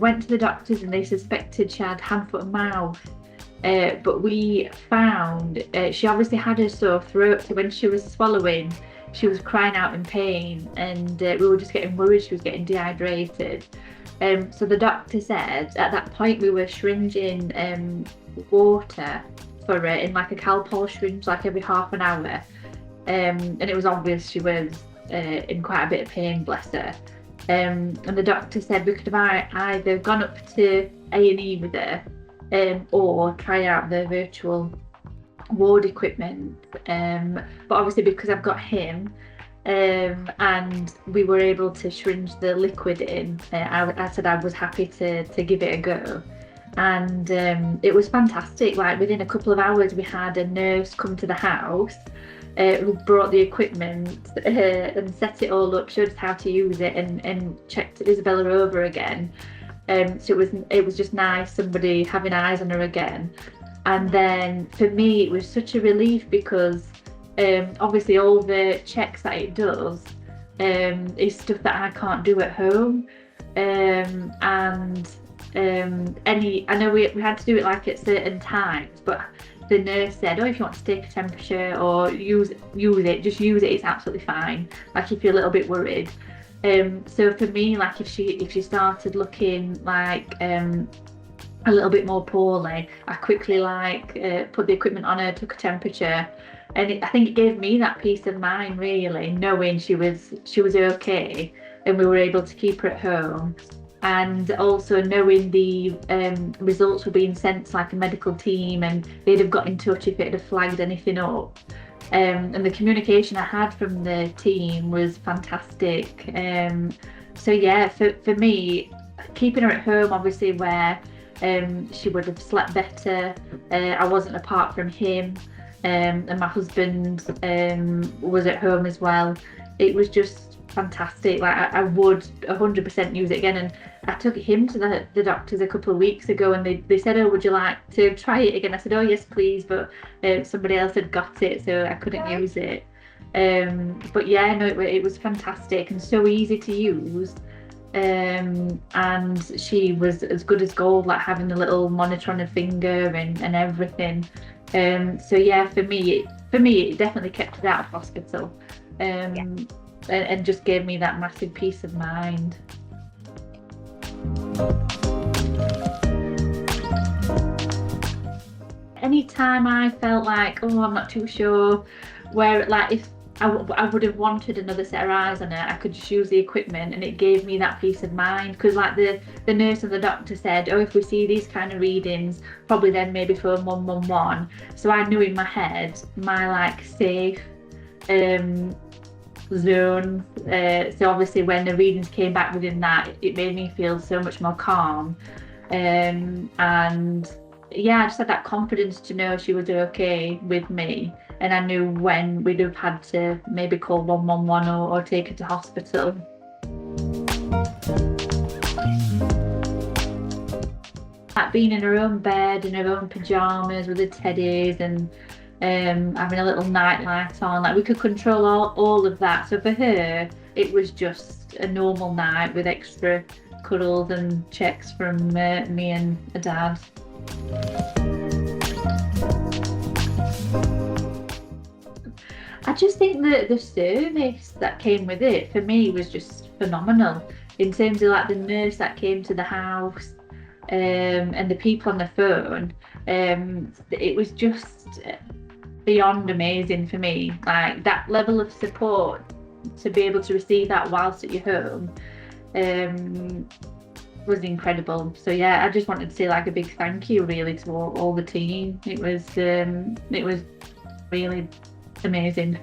went to the doctors and they suspected she had hand, foot and mouth. But we found she obviously had a sore throat, so when she was swallowing, she was crying out in pain, and we were just getting worried she was getting dehydrated. So the doctor said at that point we were syringing water for her in like a Calpol syringe, like every half an hour. And it was obvious she was in quite a bit of pain, bless her. And the doctor said we could have either gone up to A&E with her, or try out the virtual ward equipment. But obviously because I've got him, and we were able to syringe the liquid in, I said I was happy to give it a go. And it was fantastic. Like within a couple of hours we had a nurse come to the house, who brought the equipment and set it all up, showed us how to use it, and checked Isabella over again. So it was just nice, somebody having eyes on her again. And then for me it was such a relief because obviously all the checks that it does is stuff that I can't do at home. I know we had to do it like at certain times, but the nurse said, if you want to take a temperature or use it, just use it, it's absolutely fine, like if you're a little bit worried. So for me, like if she started looking like a little bit more poorly, I quickly put the equipment on her, took a temperature, and I think it gave me that peace of mind, really, knowing she was okay and we were able to keep her at home. And also knowing the results were being sent to like a medical team, and they'd have got in touch if it had flagged anything up. And the communication I had from the team was fantastic. So yeah, for me, keeping her at home, obviously where she would have slept better, I wasn't apart from him, and my husband was at home as well. It was just fantastic. Like I would 100% use it again. And I took him to the doctors a couple of weeks ago, and they said, would you like to try it again? I said, yes please, but somebody else had got it, so I couldn't use it. But yeah, no, it was fantastic and so easy to use. And she was as good as gold, like having the little monitor on her finger and everything. So yeah, for me it definitely kept us out of hospital. And just gave me that massive peace of mind. Anytime I felt like, I'm not too sure where, like if I would have wanted another set of eyes on her, I could just use the equipment, and it gave me that peace of mind. Because like the nurse and the doctor said, if we see these kind of readings, probably then maybe phone 111. So I knew in my head my like safe zone. So obviously when the readings came back within that, it made me feel so much more calm. And yeah, I just had that confidence to know she was okay with me, and I knew when we'd have had to maybe call 111 or take her to hospital. Like being in her own bed, in her own pyjamas with her teddies, and having a little night light on, like we could control all of that. So for her it was just a normal night with extra cuddles and checks from me and her dad. I just think that the service that came with it for me was just phenomenal, in terms of like the nurse that came to the house, and the people on the phone. It was just beyond amazing for me. Like that level of support, to be able to receive that whilst at your home, was incredible. So yeah, I just wanted to say like a big thank you really to all the team. It was really amazing.